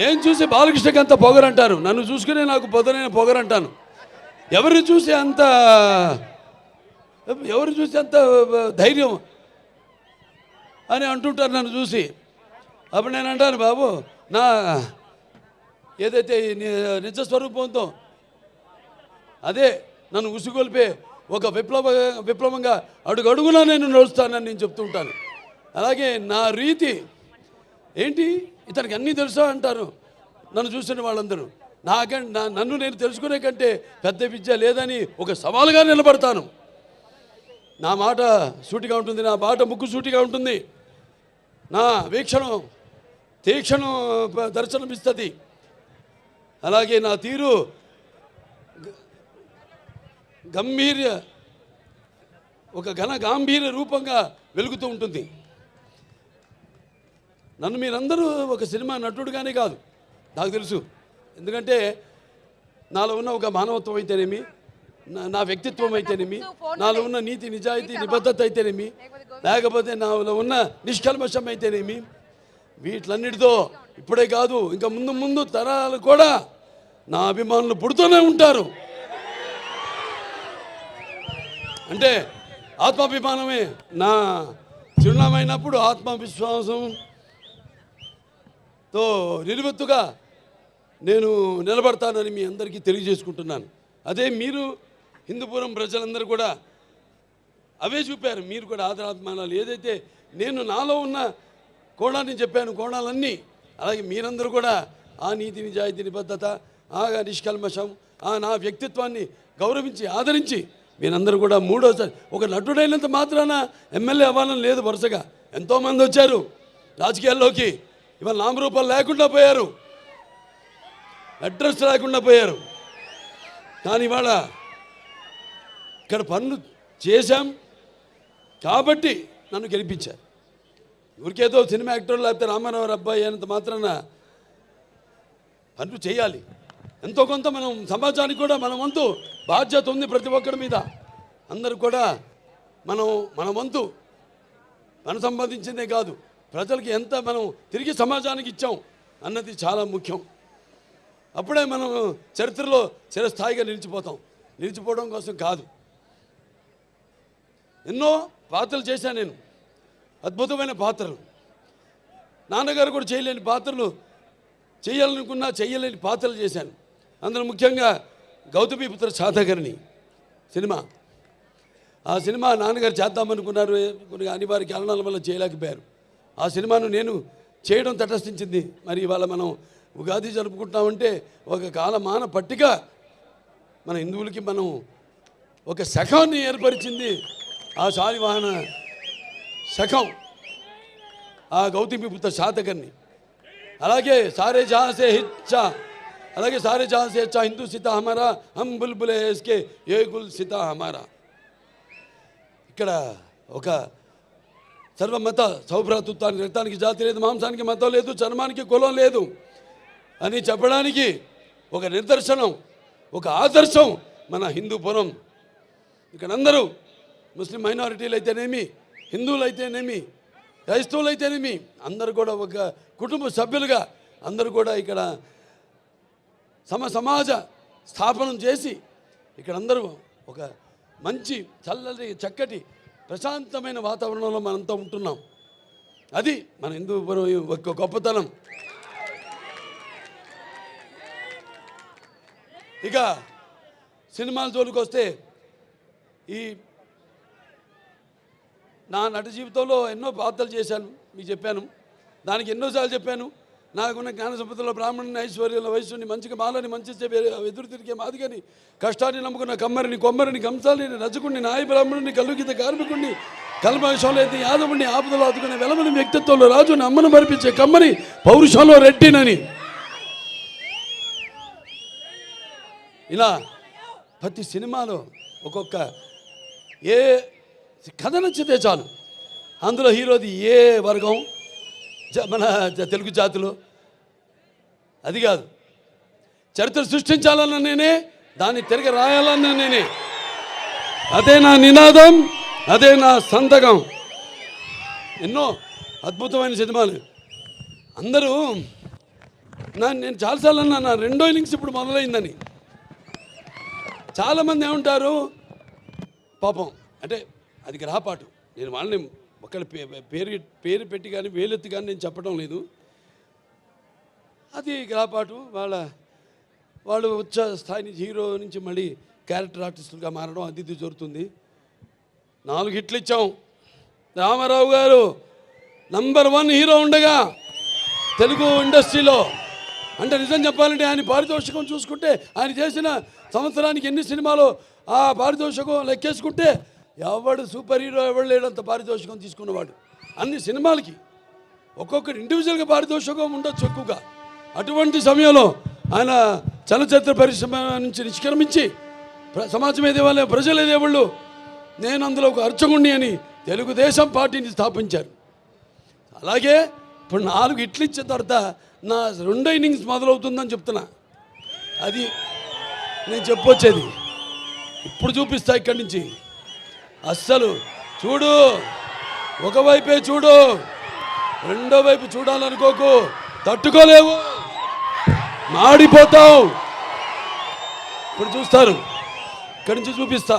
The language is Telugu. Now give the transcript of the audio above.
ఏం చూసి బాలకృష్ణకి అంత పొగరంటారు, నన్ను చూసుకునే నాకు పొదనైన పొగరంటాను. ఎవరు చూసి అంత ధైర్యం అని అంటుంటారు నన్ను చూసి. అప్పుడు నేను అంటాను, బాబు నా ఏదైతే నిజస్వరూపంతో అదే నన్ను ఉసుగొల్పే ఒక విప్లవంగా అడుగడుగునా నేను నడుస్తానని నేను చెప్తూ ఉంటాను. అలాగే నా రీతి ఏంటి, ఇతనికి అన్నీ తెలుసా అంటారు నన్ను చూసిన వాళ్ళందరూ. నన్ను నేను తెలుసుకునే కంటే పెద్ద విద్య లేదని ఒక సవాలుగా నిలబడతాను. నా మాట సూటిగా ఉంటుంది, నా మాట ముక్కు సూటిగా ఉంటుంది, నా వీక్షణం తీక్షణం దర్శనమిస్తుంది. అలాగే నా తీరు ఒక గాంభీర్య రూపంగా వెలుగుతూ ఉంటుంది. నన్ను మీరందరూ ఒక సినిమా నటుడుగానే కాదు నాకు తెలుసు. ఎందుకంటే నాలో ఉన్న ఒక మానవత్వం అయితేనేమి, నా వ్యక్తిత్వం అయితేనేమి, నాలో ఉన్న నీతి నిజాయితీ నిబద్ధత అయితేనేమి, లేకపోతే నాలో ఉన్న నిష్కల్మషం అయితేనేమి, వీటిలన్నిటితో ఇప్పుడే కాదు ఇంకా ముందు ముందు తరాలు కూడా నా అభిమానులు పుడుతూనే ఉంటారు. అంటే ఆత్మాభిమానమే నా చిరునామైనప్పుడు ఆత్మవిశ్వాసంతో నిలువెత్తుగా నేను నిలబడతానని మీ అందరికీ తెలియజేసుకుంటున్నాను. అదే మీరు హిందూపురం ప్రజలందరూ కూడా అవే చూపారు. మీరు కూడా ఆదరాభిమానాలు ఏదైతే నేను నాలో ఉన్న కోణాన్ని చెప్పాను, కోణాలన్నీ అలాగే మీరందరూ కూడా ఆ నీతి నిజాయితీ నిబద్ధత, ఆ నిష్కల్మషం, ఆ నా వ్యక్తిత్వాన్ని గౌరవించి ఆదరించి మీరందరూ కూడా మూడోసారి ఒక నటుడైనంత మాత్రాన ఎమ్మెల్యే అవ్వాలని లేదు. వరుసగా ఎంతోమంది వచ్చారు రాజకీయాల్లోకి, ఇవాళ నామరూపాలు లేకుండా పోయారు, అడ్రస్ లేకుండా పోయారు. కానీ ఇవాళ ఇక్కడ పనులు చేశాం కాబట్టి నన్ను గెలిపించారు. ఊరికేదో సినిమా యాక్టర్ లేకపోతే రామారావు అబ్బాయి అయినంత మాత్రాన పనులు చేయాలి. ఎంతో కొంత మనం సమాజానికి కూడా మన వంతు బాధ్యత ఉంది ప్రతి ఒక్కరి మీద. అందరూ కూడా మన వంతు మనం సంపాదించిందే కాదు, ప్రజలకి ఎంత మనం తిరిగి సమాజానికి ఇచ్చాం అన్నది చాలా ముఖ్యం. అప్పుడే మనం చరిత్రలో చిరస్థాయిగా నిలిచిపోవడం కోసం కాదు. ఎన్నో పాత్రలు చేశాను నేను, అద్భుతమైన పాత్రలు. నాన్నగారు కూడా చేయలేని పాత్రలు, చేయాలనుకున్నా చేయలేని పాత్రలు చేశాను. అందులో ముఖ్యంగా గౌతమిపుత్ర శాతకర్ణి సినిమా. ఆ సినిమా నాన్నగారు చేద్దామనుకున్నారు, కొన్ని అనివార్య కారణాల వల్ల చేయలేకపోయారు. ఆ సినిమాను నేను చేయడం తటస్థించింది. మరి ఇవాళ మనం ఉగాది జరుపుకుంటామంటే ఒక కాలమాన పట్టిక మన హిందువులకి మనం ఒక శకాన్ని ఏర్పరిచింది. ఆ శాలివాహన శకం ఆ గౌతమిపుత్ర శాతకర్ణి. అలాగే సారే జహాసే హిచ్చా, అలాగే సారే జహాసే హెచ్చా హిందూ సీతా హమారా, హమ్ బుల్బులే ఇస్కే ఏ గుల్ సీతా హమారా. ఇక్కడ ఒక సర్వమత సౌభ్రాతృత్వానికి, రక్తానికి జాతి లేదు, మాంసానికి మతం లేదు, చర్మానికి కులం లేదు అని చెప్పడానికి ఒక నిదర్శనం, ఒక ఆదర్శం మన హిందూపురం. ఇక్కడ అందరూ ముస్లిం మైనారిటీలు అయితేనేమి, హిందువులు అయితేనేమి, క్రైస్తవులు అయితేనేమి, అందరూ కూడా ఒక కుటుంబ సభ్యులుగా అందరూ కూడా ఇక్కడ సమాజ స్థాపనం చేసి ఇక్కడ అందరూ ఒక మంచి చల్లటి చక్కటి ప్రశాంతమైన వాతావరణంలో మనంతా ఉంటున్నాం. అది మన హిందూపురం ఒక గొప్పతనం. ఇక సినిమాల జోలికి వస్తే, ఈ నా నట జీవితంలో ఎన్నో పాత్రలు చేశాను, మీకు చెప్పాను. దానికి ఎన్నోసార్లు చెప్పాను. నాకున్న జ్ఞాన సంపదలో బ్రాహ్మణుని, ఐశ్వర్యంలో వయస్సుని, మంచిగా మాలని, మంచి ఎదురు తిరిగే మాదిగని, కష్టాన్ని నమ్ముకున్న కమ్మరిని, కొమ్మరిని, కంసాలిని, రజకుడిని, నాయ బ్రాహ్మణుని, కల్లుగీత కార్మికుడిని, కల్మషంలో అయితే యాదవుడిని, ఆపదలో ఆదుకునే వెలమని, వ్యక్తిత్వంలో రాజుని, అమ్మను మరిపించే కమ్మని, పౌరుషంలో రెడ్డినని, ఇలా ప్రతి సినిమాలో ఒక్కొక్క ఏ కథ నచ్చితే చాలు, అందులో హీరోది ఏ వర్గం మన తెలుగు జాతిలో అది కాదు. చరిత్ర సృష్టించాలన్న నేనే, దాన్ని తిరిగి రాయాలన్న నేనే. అదే నా నినాదం, అదే నా సంతకం. ఎన్నో అద్భుతమైన సినిమాలు. అందరూ నేను చాలాసార్లు అన్నా నా రెండో ఇన్నింగ్స్ ఇప్పుడు మొదలైందని. చాలామంది ఏమంటారు పాపం, అంటే అది గ్రహపాటు. నేను వాళ్ళని ఒకళ్ళ పేరు పెట్టి కానీ వేలెత్తి కానీ నేను చెప్పడం లేదు. అది గ్రహపాటు. వాళ్ళు ఉచ్చ స్థాయి నుంచి హీరో నుంచి మళ్ళీ క్యారెక్టర్ ఆర్టిస్టులుగా మారడం అది జరుగుతుంది. 4 హిట్లు ఇచ్చాం. రామారావు గారు నంబర్ 1 హీరో ఉండగా తెలుగు ఇండస్ట్రీలో, అంటే నిజం చెప్పాలంటే ఆయన పారితోషికం చూసుకుంటే ఆయన చేసిన సంవత్సరానికి ఎన్ని సినిమాలు ఆ పారితోషికం లెక్కేసుకుంటే ఎవడు సూపర్ హీరో ఎవడు లేడంత పారితోషికం తీసుకున్నవాడు. అన్ని సినిమాలకి ఒక్కొక్కటి ఇండివిజువల్గా పారితోషికం ఉండొచ్చు ఎక్కువగా. అటువంటి సమయంలో ఆయన చలచిత్ర పరిశ్రమ నుంచి నిష్క్రమించి సమాజం ఏదేవాళ్ళ ప్రజలు ఏదేవాళ్ళు, నేను అందులో ఒక అర్చకుణ్ణి అని తెలుగుదేశం పార్టీని స్థాపించారు. అలాగే ఇప్పుడు 4 హిట్లు ఇచ్చిన తర్వాత నా రెండో ఇన్నింగ్స్ మొదలవుతుందని చెప్తున్నా. అది నేను చెప్పొచ్చేది. ఇప్పుడు చూపిస్తా ఇక్కడి నుంచి. అస్సలు చూడు, ఒకవైపే చూడు, రెండో వైపు చూడాలనుకోకు, తట్టుకోలేవు, మాడిపోతావు. ఇప్పుడు చూస్తారు, ఇక్కడి నుంచి చూపిస్తా.